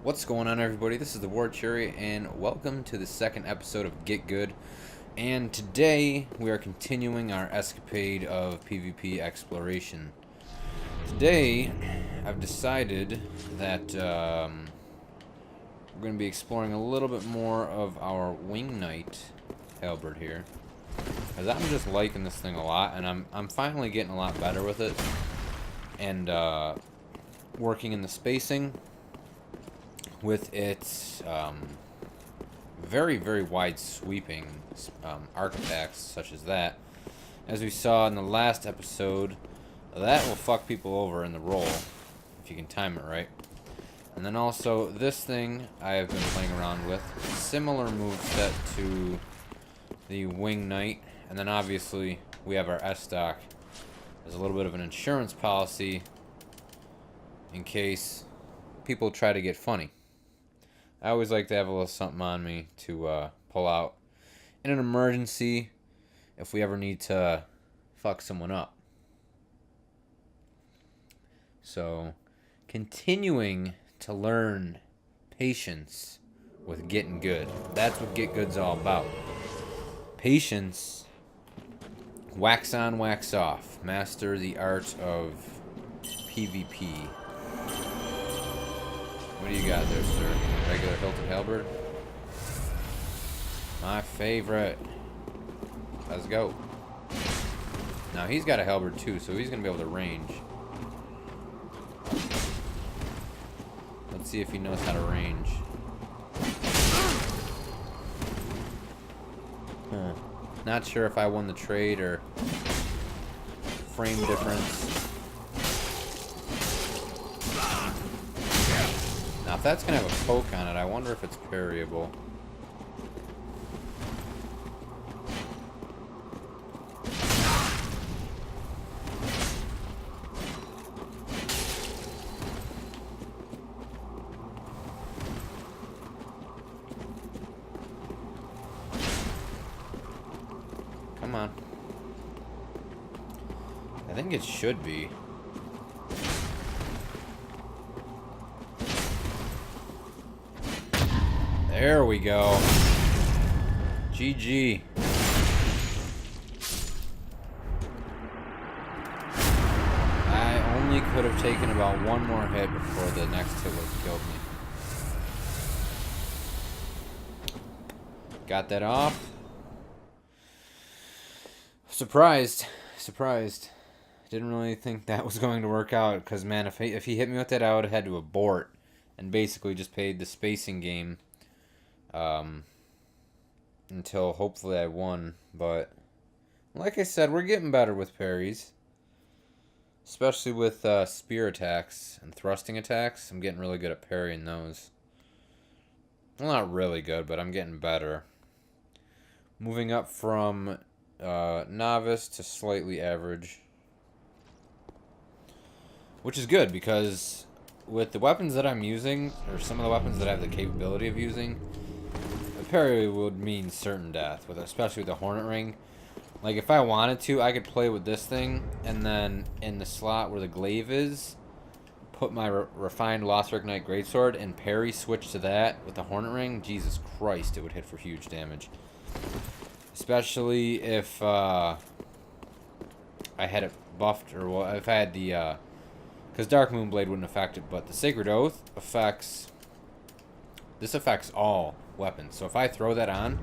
What's going on, everybody? This is the War Cherry, and welcome to the second episode of Git Good. And today we are continuing our escapade of PvP exploration. Today I've decided that we're going to be exploring a little bit more of our Wing Knight halberd here, because I'm just liking this thing a lot, and I'm finally getting a lot better with it, and working in the spacing with its very, very wide sweeping arc attacks, such as that. As we saw in the last episode, that will fuck people over in the roll, if you can time it right. And then also, this thing I have been playing around with, similar moveset to the Wing Knight. And then obviously, we have our S-Stock as a little bit of an insurance policy in case people try to get funny. I always like to have a little something on me to pull out in an emergency if we ever need to fuck someone up. So, continuing to learn patience with getting good. That's what Get Good's all about. Patience, wax on, wax off. Master the art of PvP. What do you got there, sir? Regular hilted halberd? My favorite. Let's go. Now, he's got a halberd too, so he's going to be able to range. Let's see if he knows how to range. Not sure if I won the trade or frame difference. Now, if that's going to have a poke on it, I wonder if it's parryable. Come on. I think it should be. There we go. GG. I only could have taken about one more hit before the next hit would have killed me. Got that off. Surprised. Didn't really think that was going to work out, because, man, if he hit me with that, I would have had to abort and basically just played the spacing game until hopefully I won. But like I said, we're getting better with parries, especially with spear attacks and thrusting attacks. I'm getting really good at parrying those. Well, not really good, but I'm getting better. Moving up from novice to slightly average, which is good, because with the weapons that I'm using, or some of the weapons that I have the capability of using, a parry would mean certain death, especially with the Hornet Ring. Like, if I wanted to, I could play with this thing, and then in the slot where the glaive is, put my refined Lost Knight Greatsword and parry switch to that with the Hornet Ring. Jesus Christ, it would hit for huge damage. Especially if I had it buffed, or well, if I had the because Dark Moonblade wouldn't affect it, but the Sacred Oath affects all weapons. So if I throw that on,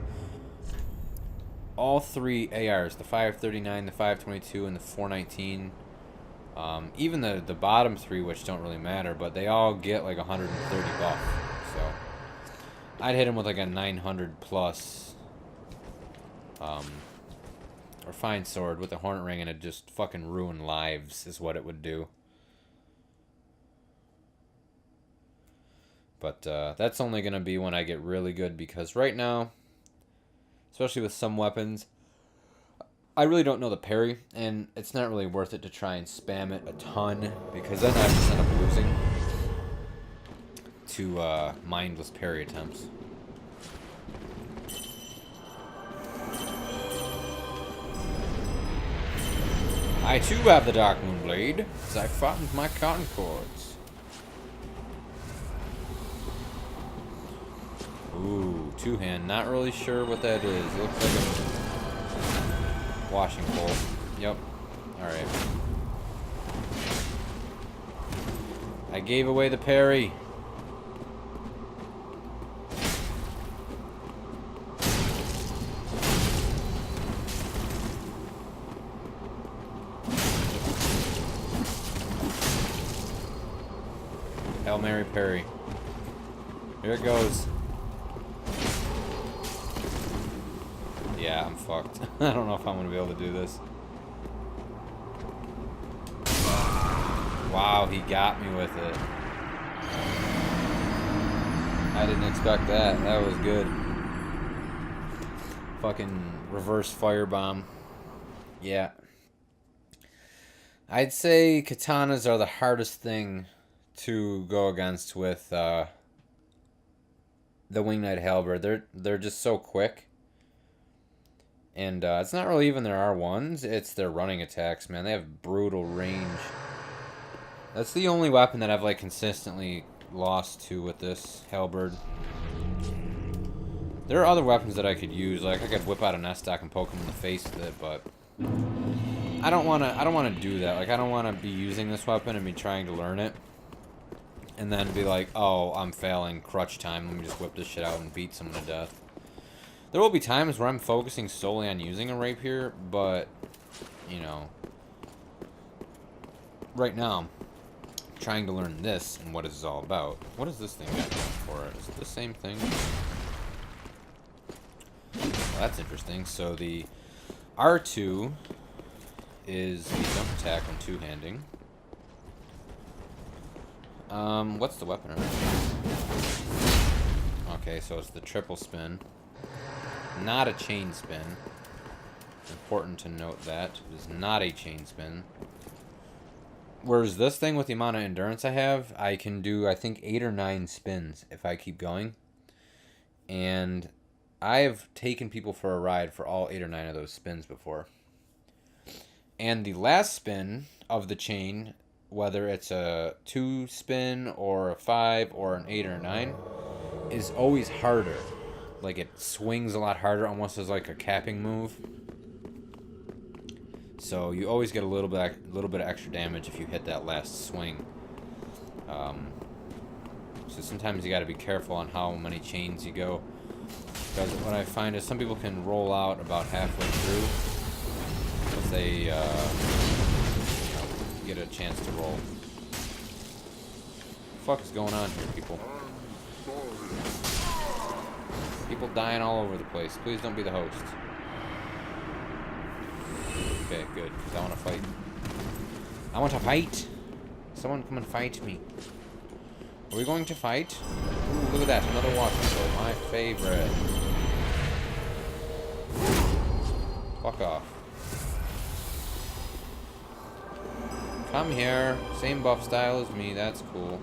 all three ARs, the 539, the 522, and the 419, even the bottom three, which don't really matter, but they all get like 130 buff. So I'd hit him with like a 900 plus refined sword with a Hornet Ring, and it'd just fucking ruin lives, is what it would do. But that's only going to be when I get really good, because right now, especially with some weapons, I really don't know the parry, and it's not really worth it to try and spam it a ton, because then I just end up losing to mindless parry attempts. I too have the Dark Moonblade, as I fought with my cotton cords. Ooh, two-hand. Not really sure what that is. It looks like a washing pole. Yep. Alright. I gave away the parry. Hail Mary parry. Here it goes. Yeah, I'm fucked. I don't know if I'm gonna be able to do this. Wow, he got me with it. I didn't expect that. That was good. Fucking reverse firebomb. Yeah. I'd say katanas are the hardest thing to go against with the Wing Knight Halberd. They're just so quick. And it's not really even their R1s, it's their running attacks, man. They have brutal range. That's the only weapon that I've like consistently lost to with this halberd. There are other weapons that I could use, like I could whip out a nest stock and poke him in the face with it, but I don't wanna do that. Like I don't wanna be using this weapon and be trying to learn it. And then be like, oh, I'm failing, crutch time, let me just whip this shit out and beat someone to death. There will be times where I'm focusing solely on using a rapier, but, you know, right now, I'm trying to learn this and what it's all about. What is this thing got going for it? Is it the same thing? Well, that's interesting. So the R2 is the jump attack when two-handing. What's the weapon? Okay, so it's the triple spin. Not a chain spin. Important to note that. It is not a chain spin. Whereas this thing, with the amount of endurance I have, I can do, I think, 8 or 9 spins if I keep going. And I've taken people for a ride for all 8 or 9 of those spins before. And the last spin of the chain, whether it's a 2 spin or a 5 or an 8 or a 9, is always harder. Like it swings a lot harder, almost as like a capping move. So you always get a little bit of extra damage if you hit that last swing. So sometimes you got to be careful on how many chains you go, because what I find is some people can roll out about halfway through if they you know, get a chance to roll. What the fuck is going on here, people? People dying all over the place. Please don't be the host. Okay, good, because I want to fight. I want to fight! Someone come and fight me. Are we going to fight? Ooh, look at that, another washing pole, my favorite. Fuck off. Come here. Same buff style as me, that's cool.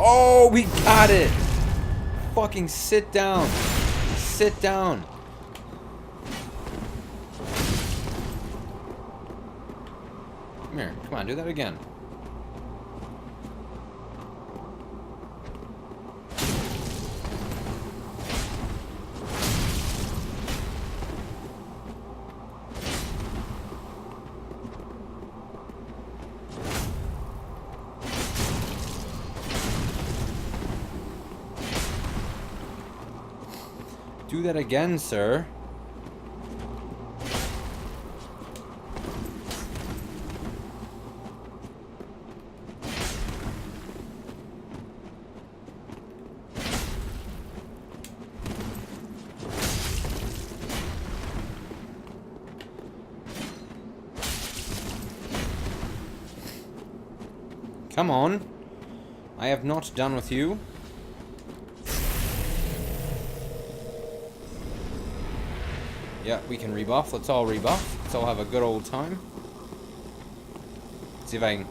Oh, we got it! Fucking sit down. Sit down. Come here. Come on, do that again. Do that again, sir. Come on. I have not done with you. Yeah, we can rebuff. Let's all rebuff. Let's all have a good old time. Let's see if I can...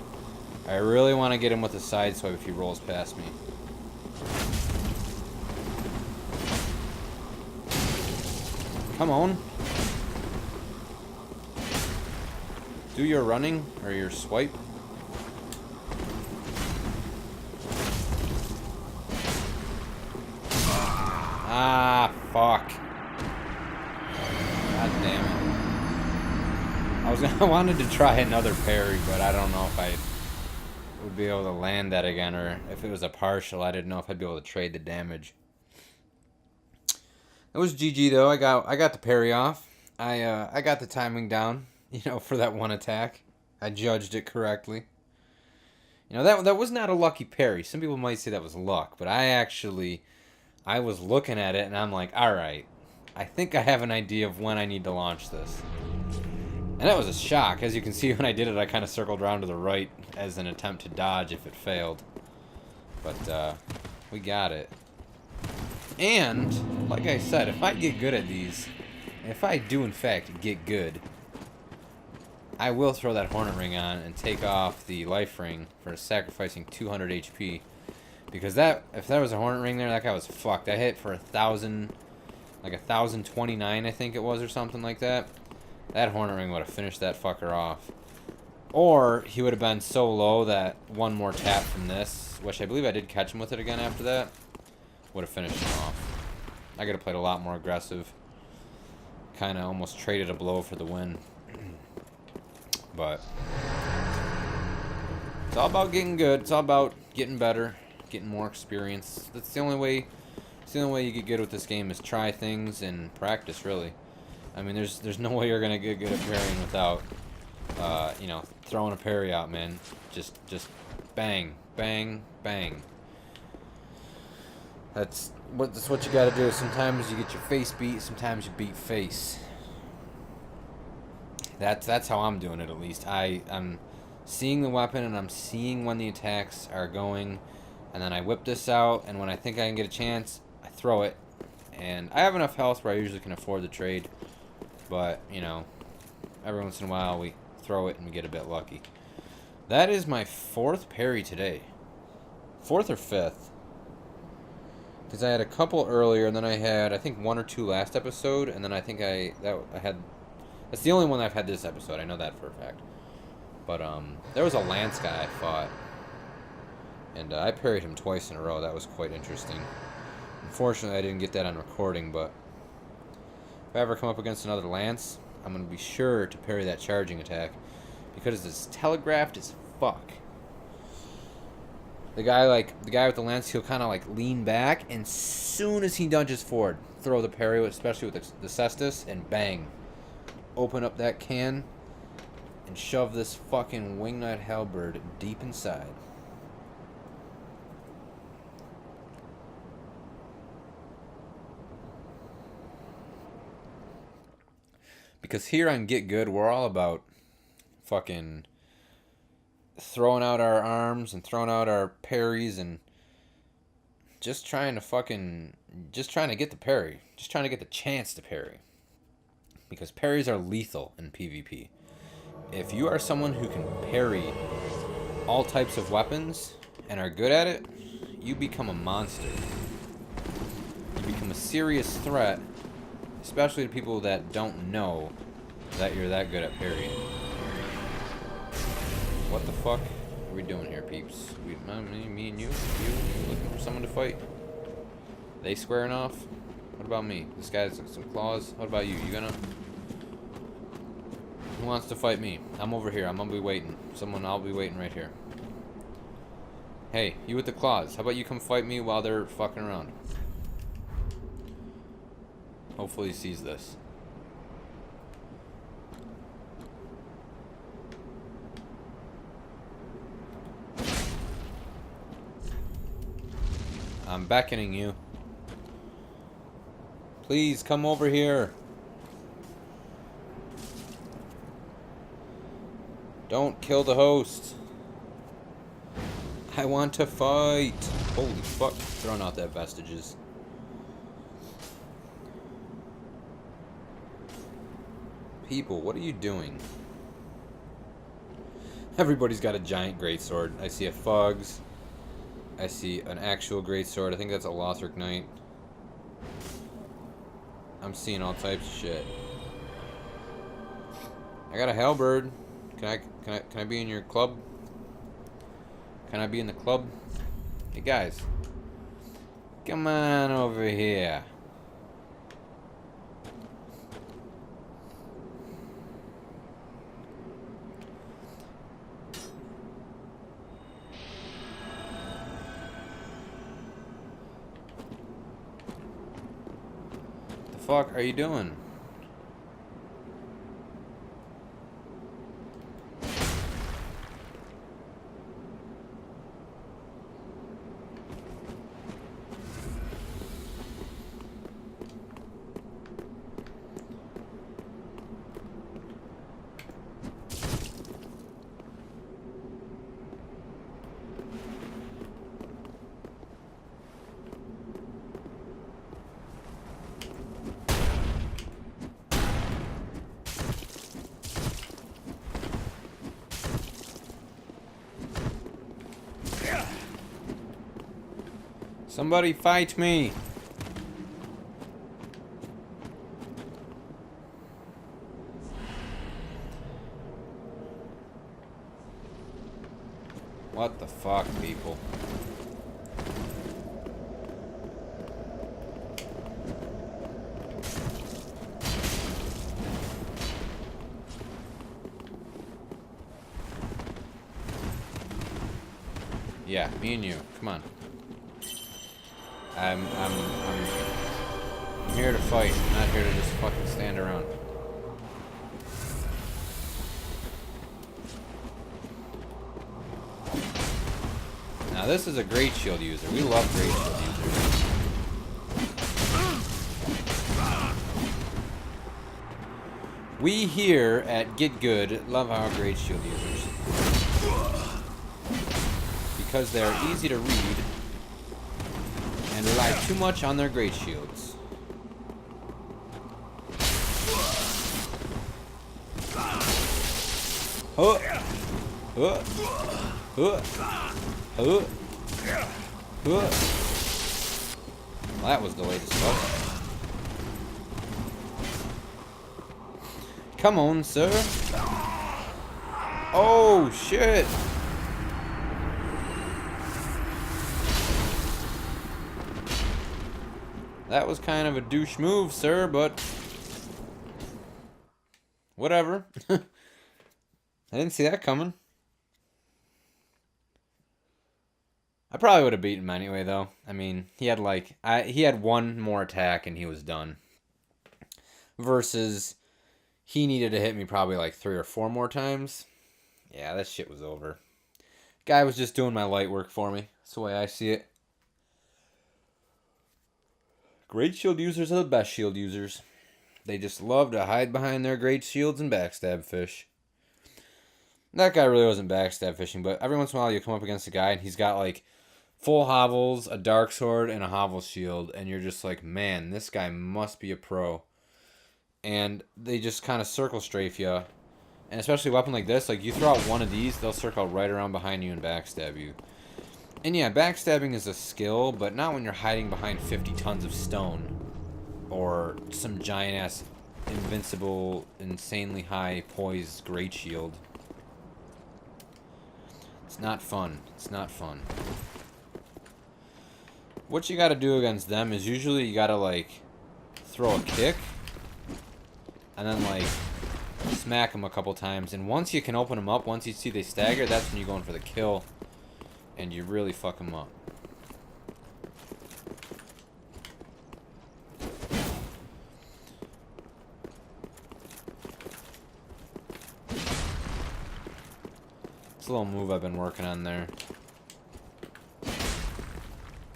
I really want to get him with a side swipe if he rolls past me. Come on. Do your running or your swipe. Ah, fuck. God damn it. I wanted to try another parry, but I don't know if I would be able to land that again, or if it was a partial, I didn't know if I'd be able to trade the damage. It was GG though. I got the parry off. I got the timing down, you know, for that one attack. I judged it correctly. You know, that was not a lucky parry. Some people might say that was luck, but I was looking at it and I'm like, all right, I think I have an idea of when I need to launch this. And that was a shock. As you can see, when I did it, I kind of circled around to the right as an attempt to dodge if it failed. But we got it. And, like I said, if I get good at these, if I do in fact get good, I will throw that Hornet Ring on and take off the Life Ring for sacrificing 200 HP. Because if that was a Hornet Ring there, that guy was fucked. I hit for 1,000, like 1,029 I think it was, or something like that. That Hornet Ring would have finished that fucker off. Or he would have been so low that one more tap from this, which I believe I did catch him with it again after that, would have finished him off. I could have played a lot more aggressive. Kind of almost traded a blow for the win. But it's all about getting good. It's all about getting better, getting more experience. That's the only way. It's the only way you get good with this game is try things and practice. Really, I mean, there's no way you're gonna get good at parrying without, you know, throwing a parry out, man. Just bang, bang, bang. That's what you gotta do. Sometimes you get your face beat. Sometimes you beat face. That's how I'm doing it, at least. I'm seeing the weapon and I'm seeing when the attacks are going, and then I whip this out, and when I think I can get a chance, I throw it. And I have enough health where I usually can afford the trade, but, you know, every once in a while we throw it and we get a bit lucky. That is my 4th parry today. 4th or 5th. Because I had a couple earlier, and then I had, I think, 1 or 2 last episode, and then I think I had... That's the only one I've had this episode. I know that for a fact. But there was a Lance guy I fought, and I parried him twice in a row. That was quite interesting. Unfortunately, I didn't get that on recording, but if I ever come up against another Lance, I'm going to be sure to parry that charging attack, because it's telegraphed as fuck. The guy with the Lance, he'll kind of like lean back, and as soon as he lunges forward, throw the parry, especially with the cestus, and bang. Open up that can and shove this fucking wingnut halberd deep inside. Because here on Get Good, we're all about fucking throwing out our arms and throwing out our parries and just trying to get the parry. Just trying to get the chance to parry. Because parries are lethal in PvP. If you are someone who can parry all types of weapons and are good at it, you become a monster. You become a serious threat, especially to people that don't know that you're that good at parrying. What the fuck are we doing here, peeps? Me and you? You looking for someone to fight? They squaring off? What about me? This guy's got some claws. What about you? You gonna... Who wants to fight me? I'm over here. I'm gonna be waiting. I'll be waiting right here. Hey, you with the claws. How about you come fight me while they're fucking around? Hopefully he sees this. I'm beckoning you. Please come over here. Don't kill the host. I want to fight. Holy fuck. Throwing out that vestiges. People, what are you doing? Everybody's got a giant greatsword. I see a Fugs. I see an actual greatsword. I think that's a Lothric Knight. I'm seeing all types of shit. I got a halberd. Can I be in your club? Can I be in the club? Hey guys, come on over here. The fuck are you doing? Somebody fight me! What the fuck, people? Yeah, me and you. Come on. I'm here to fight, not here to just fucking stand around. Now this is a great shield user. We love great shield users. We here at Git Good love our great shield users. Because they are easy to read and rely too much on their great shields. Well, that was delayed as fuck. Come on, sir. Oh, shit. That was kind of a douche move, sir, but whatever. I didn't see that coming. I probably would have beaten him anyway, though. I mean, he had he had one more attack and he was done. Versus, he needed to hit me probably like 3 or 4 more times. Yeah, that shit was over. Guy was just doing my light work for me. That's the way I see it. Great shield users are the best shield users. They just love to hide behind their great shields and backstab fish. That guy really wasn't backstab fishing, but every once in a while you come up against a guy and he's got like full hovels, a dark sword, and a hovel shield, and you're just like, man, this guy must be a pro. And they just kind of circle strafe you. And especially a weapon like this, like you throw out one of these, they'll circle right around behind you and backstab you. And yeah, backstabbing is a skill, but not when you're hiding behind 50 tons of stone. Or some giant-ass, invincible, insanely high poise great shield. It's not fun. It's not fun. What you gotta do against them is usually you gotta, like, throw a kick. And then, like, smack them a couple times. And once you can open them up, once you see they stagger, that's when you're going for the kill. And you really fuck them up. It's a little move I've been working on there.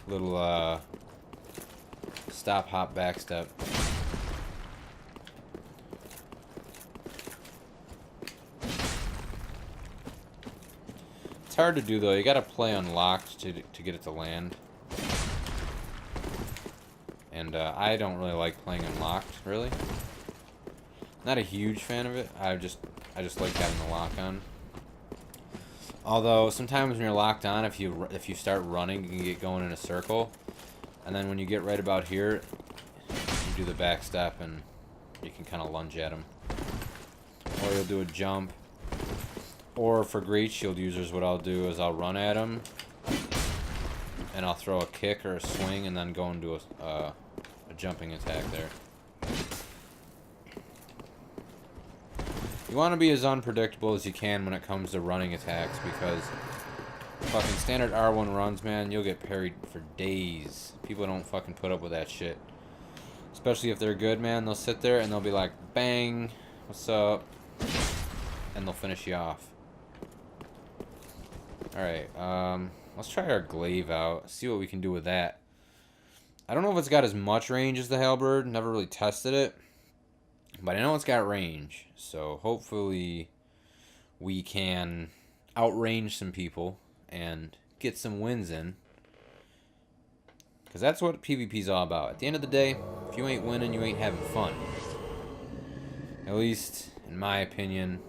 Little, stop, hop, back step. It's hard to do, though. You gotta play unlocked to get it to land. And, I don't really like playing unlocked, really. Not a huge fan of it. I just like having the lock on. Although, sometimes when you're locked on, if you start running, you can get going in a circle. And then when you get right about here, you do the back step and you can kind of lunge at them. Or you'll do a jump. Or for great shield users, what I'll do is I'll run at them, and I'll throw a kick or a swing, and then go into a jumping attack there. You want to be as unpredictable as you can when it comes to running attacks, because fucking standard R1 runs, man, you'll get parried for days. People don't fucking put up with that shit. Especially if they're good, man. They'll sit there and they'll be like, bang, what's up? And they'll finish you off. Alright, let's try our glaive out. See what we can do with that. I don't know if it's got as much range as the halberd. Never really tested it. But I know it's got range. So hopefully we can outrange some people and get some wins in. Because that's what PvP's all about. At the end of the day, if you ain't winning, you ain't having fun. At least, in my opinion.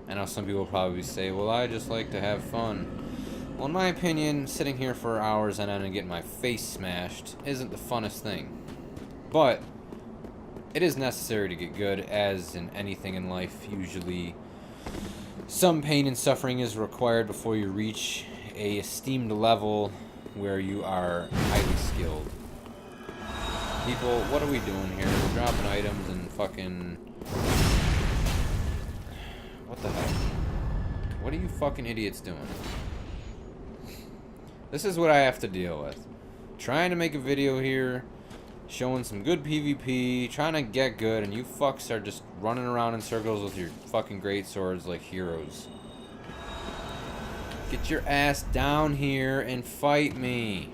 I know some people probably say, well, I just like to have fun. Well, in my opinion, sitting here for hours and then getting my face smashed isn't the funnest thing. But it is necessary to get good, as in anything in life. Usually, some pain and suffering is required before you reach a esteemed level where you are highly skilled. People, what are we doing here? We're dropping items and fucking... What the heck? What are you fucking idiots doing? This is what I have to deal with. Trying to make a video here, showing some good PvP, trying to get good, and you fucks are just running around in circles with your fucking great swords like heroes. Get your ass down here and fight me.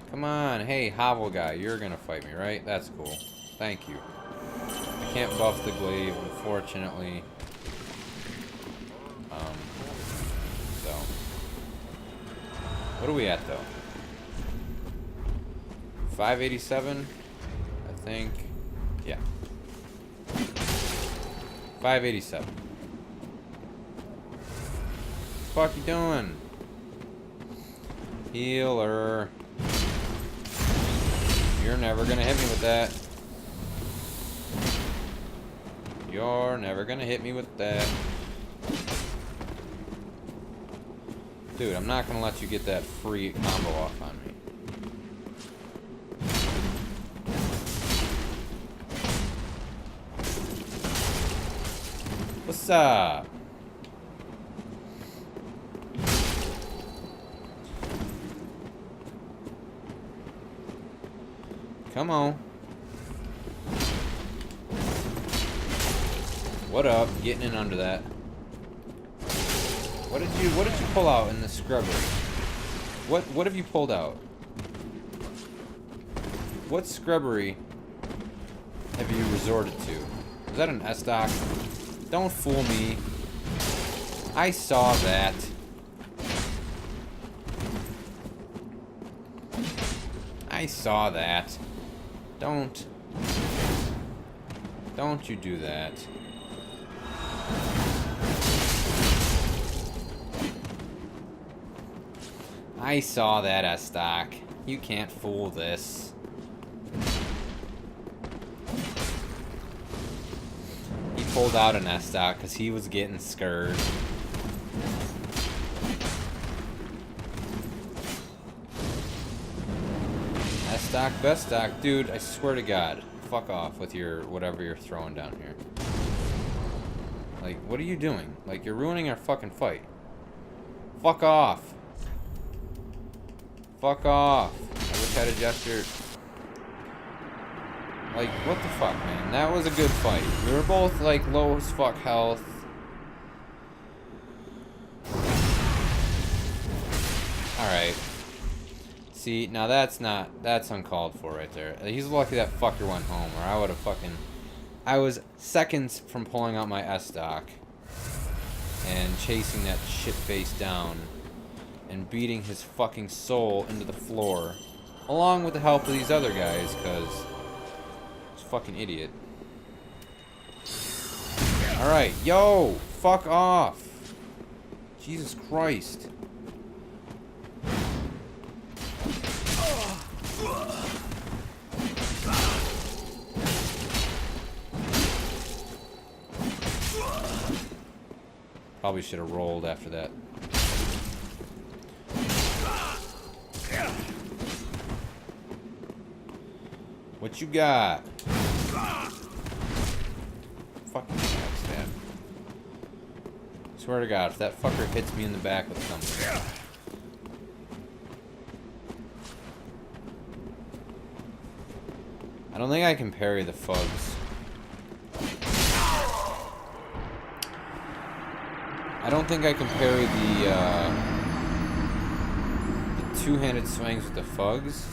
Come on. Hey, Hovel guy, you're gonna fight me, right? That's cool. Thank you. I can't buff the glaive, unfortunately. So. What are we at, though? 587? I think. Yeah. 587. What the fuck you doing? Healer. You're never gonna hit me with that. You're never gonna hit me with that. Dude, I'm not gonna let you get that free combo off on me. What's up? Come on. What up? Getting in under that. What did you pull out in the scrubbery? What have you pulled out? What scrubbery have you resorted to? Is that an S-Doc? Don't fool me. I saw that. I saw that. Don't you do that. I saw that, S-Stock. You can't fool this. He pulled out an S-Stock because he was getting scared. S-Stock, best stock. Dude, I swear to God. Fuck off with your whatever you're throwing down here. Like, what are you doing? Like, you're ruining our fucking fight. Fuck off. Fuck off. I wish I had a gesture. Like, what the fuck, man? That was a good fight. We were both, like, low as fuck health. Alright. See, now that's uncalled for right there. He's lucky that fucker went home, or I would have fucking... I was seconds from pulling out my S-Stock and chasing that shit face down and beating his fucking soul into the floor, along with the help of these other guys, because he's a fucking idiot. Alright, yo! Fuck off! Jesus Christ. Probably should have rolled after that. What you got? Fucking backstab. Swear to God, if that fucker hits me in the back with something. I don't think I can parry the fugs. I don't think I can parry the two-handed swings with the fugs.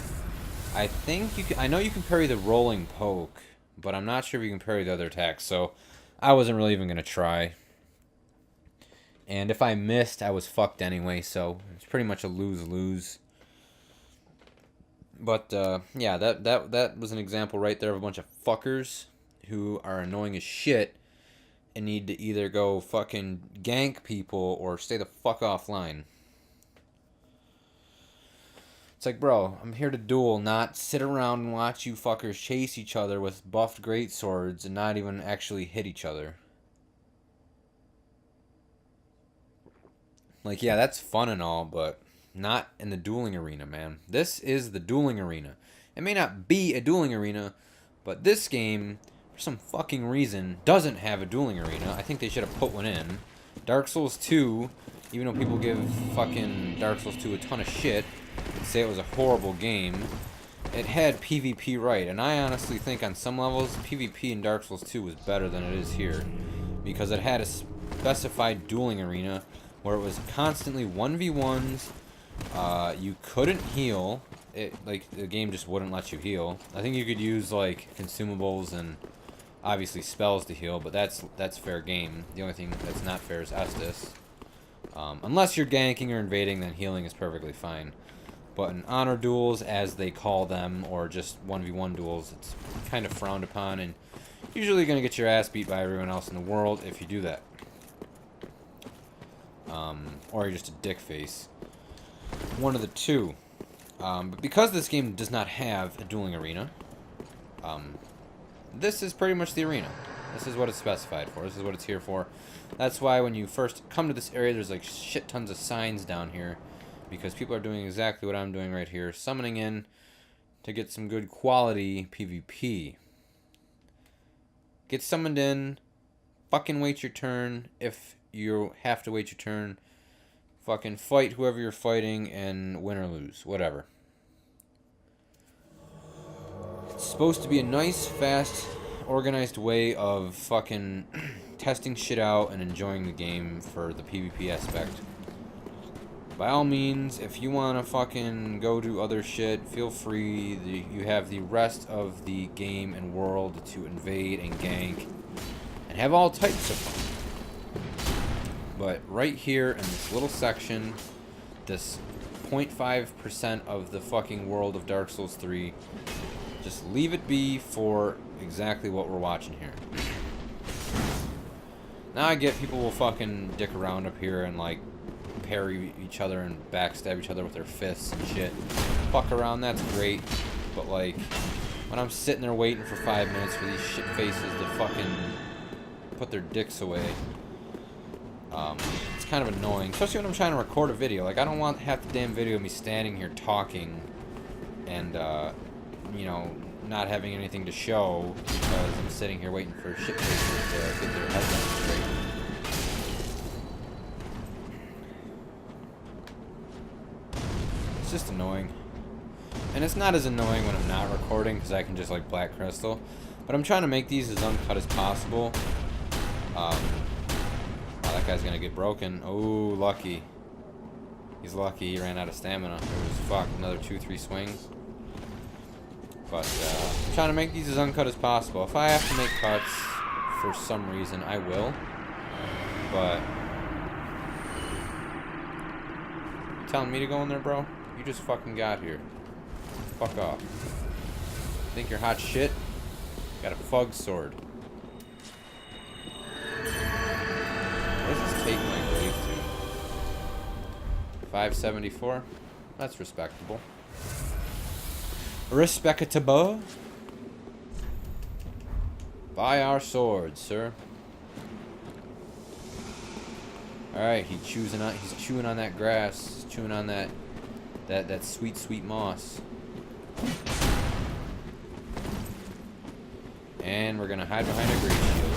I think you can. I know you can parry the rolling poke, but I'm not sure if you can parry the other attacks. So I wasn't really even gonna try. And if I missed, I was fucked anyway. So it's pretty much a lose-lose. But yeah, that was an example right there of a bunch of fuckers who are annoying as shit and need to either go fucking gank people or stay the fuck offline. It's like, bro, I'm here to duel, not sit around and watch you fuckers chase each other with buffed greatswords and not even actually hit each other. Like, yeah, that's fun and all, but not in the dueling arena, man. This is the dueling arena. It may not be a dueling arena, but this game, for some fucking reason, doesn't have a dueling arena. I think they should have put one in. Dark Souls 2, even though people give fucking Dark Souls 2 a ton of shit, and say it was a horrible game, it had PvP right. And I honestly think on some levels, PvP in Dark Souls 2 was better than it is here. Because it had a specified dueling arena where it was constantly 1v1s. You couldn't heal. Like, the game just wouldn't let you heal. I think you could use, like, consumables and obviously spells to heal, but that's fair game. The only thing that's not fair is Estus. Unless you're ganking or invading, then healing is perfectly fine. But in honor duels, as they call them, or just 1v1 duels, it's kind of frowned upon, and usually going to get your ass beat by everyone else in the world if you do that. Or you're just a dick face. One of the two. But because this game does not have a dueling arena, this is pretty much the arena. This is what it's specified for. This is what it's here for. That's why when you first come to this area, there's like shit tons of signs down here. Because people are doing exactly what I'm doing right here. Summoning in to get some good quality PvP. Get summoned in. Fucking wait your turn. If you have to wait your turn. Fucking fight whoever you're fighting and win or lose. Whatever. It's supposed to be a nice, fast, organized way of fucking testing shit out and enjoying the game for the PvP aspect. By all means, if you want to fucking go do other shit, feel free. You have the rest of the game and world to invade and gank and have all types of fun. But right here in this little section, this 0.5% of the fucking world of Dark Souls 3, just leave it be for exactly what we're watching here. Now I get people will fucking dick around up here and like parry each other and backstab each other with their fists and shit. Fuck around, that's great. But like, when I'm sitting there waiting for 5 minutes for these shit faces to fucking put their dicks away, it's kind of annoying. Especially when I'm trying to record a video. Like, I don't want half the damn video of me standing here talking and, you know, not having anything to show because I'm sitting here waiting for shit faces to get their heads on straight. It's just annoying. And it's not as annoying when I'm not recording because I can just like Black Crystal. But I'm trying to make these as uncut as possible. Wow, that guy's gonna get broken. Oh, lucky. He's lucky he ran out of stamina. It was fuck, another 2-3 swings. But I'm trying to make these as uncut as possible. If I have to make cuts for some reason, I will. But you telling me to go in there, bro? You just fucking got here. Fuck off. Think you're hot shit? Got a fug sword. Where does this take my grave to? 574? That's respectable. Respectable. Buy our swords, sir. Alright, he's chewing on that grass. He's chewing on that sweet, sweet moss. And we're gonna hide behind a great shield.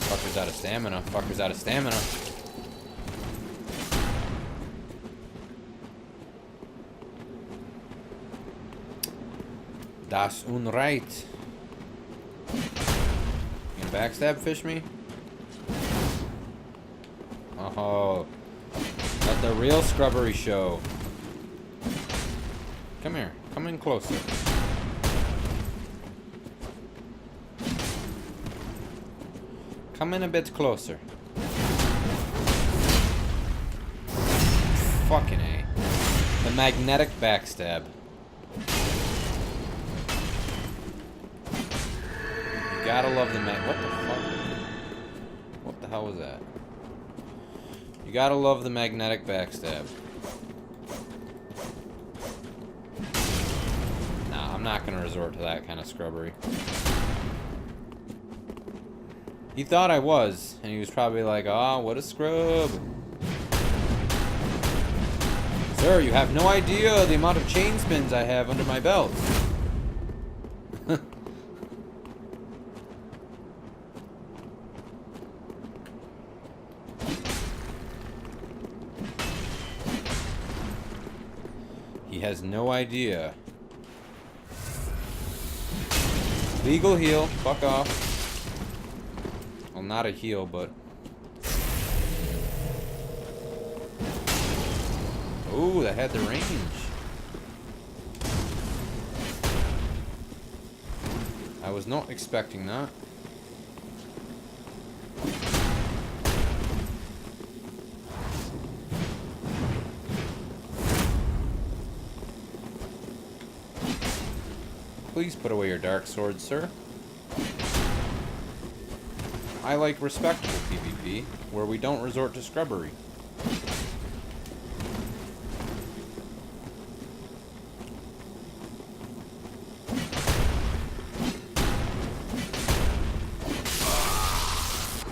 Fucker's out of stamina. Fucker's out of stamina. Das unrecht. You gonna backstab fish me? Oh. Let the real scrubbery show. Come here. Come in closer. Come in a bit closer. Fucking A. The magnetic backstab. You gotta love the what the fuck? What the hell was that? You gotta love the magnetic backstab. Nah, I'm not gonna resort to that kind of scrubbery. He thought I was, and he was probably like, "Oh, what a scrub." Sir, you have no idea the amount of chain spins I have under my belt. He has no idea. Legal heal. Fuck off. Well, not a heal, but... Ooh, that had the range. I was not expecting that. Please put away your dark sword, sir. I like respectable PvP, where we don't resort to scrubbery.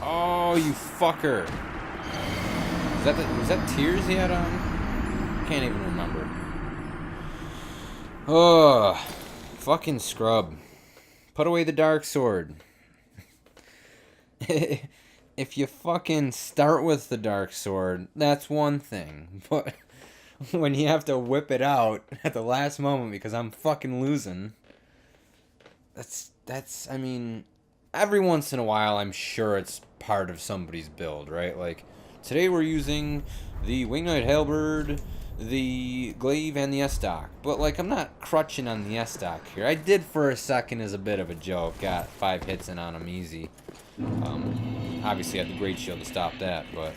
Oh, you fucker! Was that tears he had on? Can't even remember. Oh, fucking scrub. Put away the dark sword. If you fucking start with the dark sword, that's one thing. But when you have to whip it out at the last moment because I'm fucking losing, that's I mean, every once in a while I'm sure it's part of somebody's build, right? Like, today we're using the Wing Knight Halberd, the glaive, and the S-Stock. But, like, I'm not crutching on the S-Stock here. I did for a second as a bit of a joke. Got 5 hits in on him easy. Obviously I had the Great Shield to stop that, but...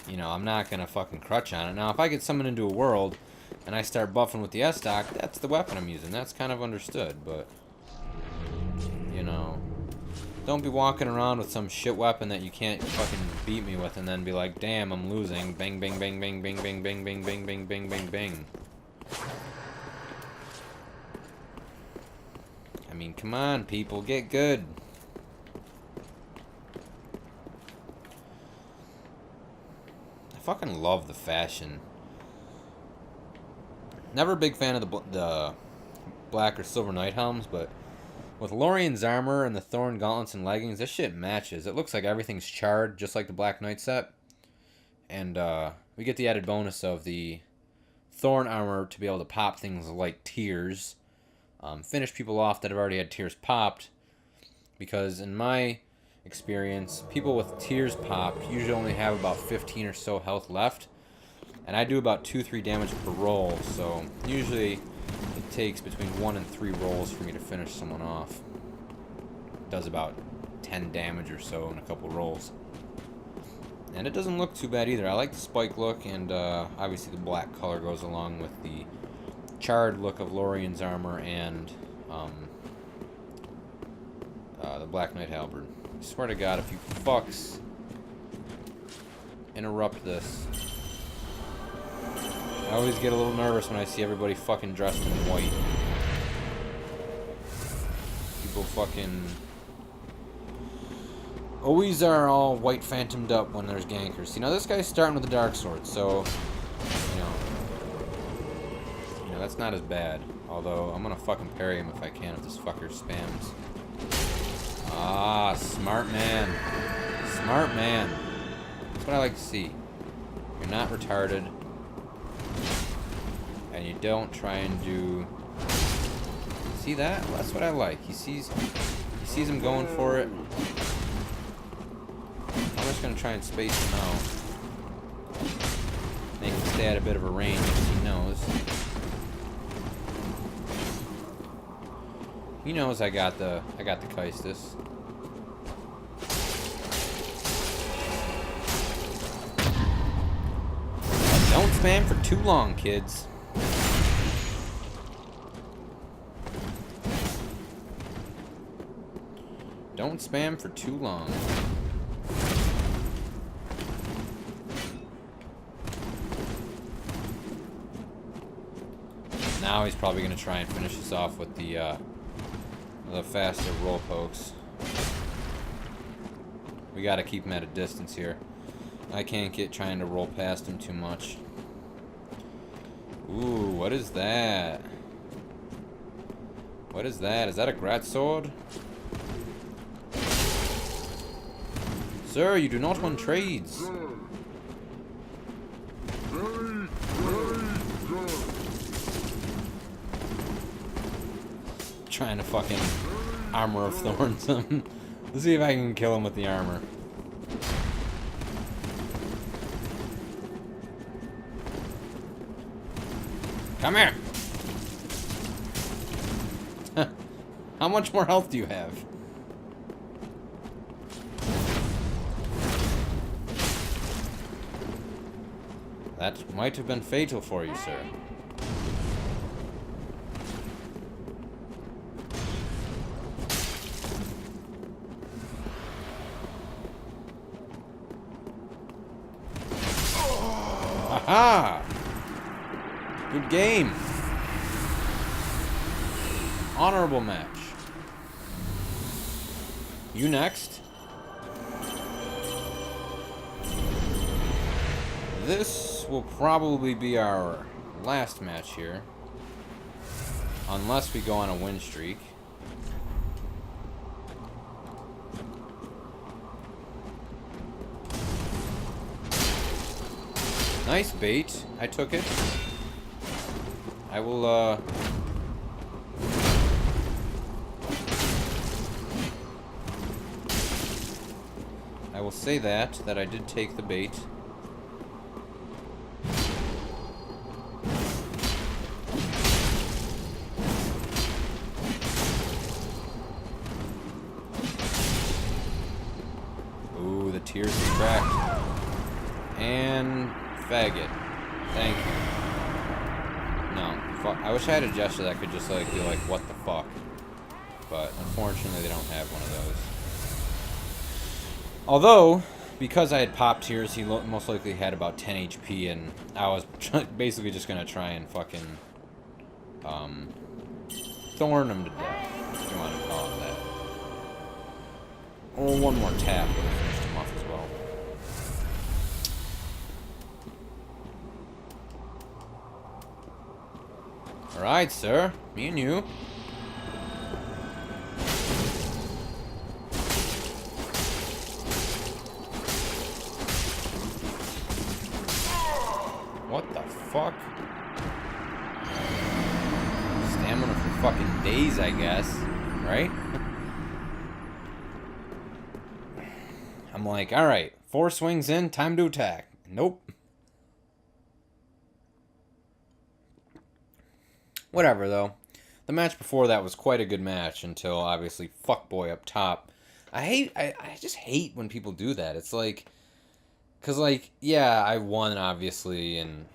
You know, I'm not gonna fucking crutch on it. Now, if I get summoned into a world, and I start buffing with the S-Stock, that's the weapon I'm using. That's kind of understood, but... You know... Don't be walking around with some shit weapon that you can't fucking beat me with and then be like, damn, I'm losing. Bang, bang, bang, bang, bang, bang, bang, bang, bang, bang, bang, bang, bang. I mean, come on, people, get good. I fucking love the fashion. Never a big fan of the black or silver knight helms, but with Lorien's armor and the Thorn gauntlets and leggings, this shit matches. It looks like everything's charred, just like the Black Knight set. And we get the added bonus of the Thorn armor to be able to pop things like tears. Finish people off that have already had tears popped. Because in my experience, people with tears popped usually only have about 15 or so health left. And I do about 2-3 damage per roll, so usually it takes between 1 and 3 rolls for me to finish someone off. It does about 10 damage or so in a couple rolls. And it doesn't look too bad either. I like the spike look, and obviously the black color goes along with the charred look of Lorien's armor and the Black Knight Halberd. I swear to God, if you fucks interrupt this... I always get a little nervous when I see everybody fucking dressed in white. People fucking always are all white phantomed up when there's gankers. See, now this guy's starting with a dark sword, so you know that's not as bad. Although I'm gonna fucking parry him if I can if this fucker spams. Ah, smart man. Smart man. That's what I like to see. You're not retarded. And you don't try and do... See that? Well, that's what I like. He sees him going for it. I'm just gonna try and space him out. Make him stay at a bit of a range because he knows. He knows I got the Keistis. Don't spam for too long, kids. Don't spam for too long. Now he's probably going to try and finish us off with the faster roll pokes. We got to keep him at a distance here. I can't get trying to roll past him too much. Ooh, what is that? What is that? Is that a Grat sword? Sir, you do not want trades. Trying to fucking armor of thorns him. Let's see if I can kill him with the armor. Come here. How much more health do you have? That might have been fatal for you, sir. Aha! Good game. Honorable match. You next. This will probably be our last match here. Unless we go on a win streak. Nice bait. I took it. I will, I will say that I did take the bait. Ooh, the tears is cracked. And faggot. Thank you. No, fuck. I wish I had a gesture that could just like be like, what the fuck. But unfortunately, they don't have one of those. Although, because I had popped tears, he most likely had about 10 HP, and I was basically just gonna try and fucking thorn him to death, if you want to call it that. Or one more tap would have finished him off as well. Alright, sir. Me and you. What the fuck? Stamina for fucking days, I guess. Right? I'm like, alright. 4 swings in, time to attack. Nope. Whatever, though. The match before that was quite a good match until, obviously, fuckboy up top. I just hate when people do that. It's like... Because, like, yeah, I won, obviously, and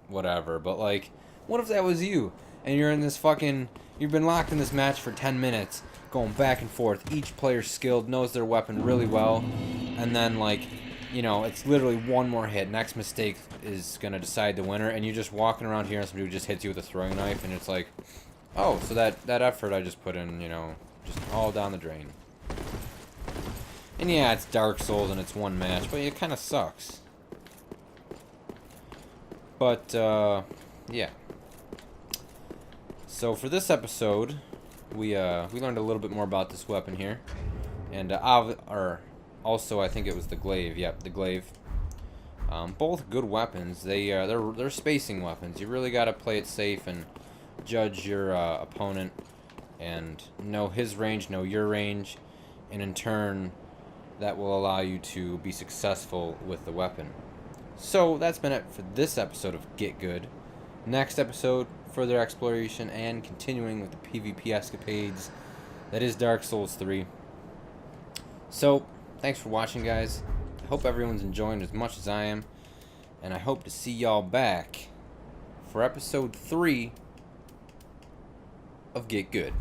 whatever. But, like, what if that was you? And you're in this fucking... You've been locked in this match for 10 minutes, going back and forth. Each player's skilled, knows their weapon really well. And then, like, you know, it's literally one more hit. Next mistake is going to decide the winner. And you're just walking around here and some dude just hits you with a throwing knife. And it's like, oh, so that effort I just put in, you know, just all down the drain. And yeah, it's Dark Souls and it's one match, but it kind of sucks. But, yeah. So for this episode, we learned a little bit more about this weapon here. And, also I think it was the glaive. Yep, the glaive. Both good weapons. They're spacing weapons. You really got to play it safe and judge your opponent and know his range, know your range, and in turn that will allow you to be successful with the weapon. So that's been it for this episode of Get Good. Next episode, further exploration and continuing with the PvP escapades. That is Dark Souls 3. So, thanks for watching, guys. I hope everyone's enjoying as much as I am. And I hope to see y'all back for episode 3 of Get Good.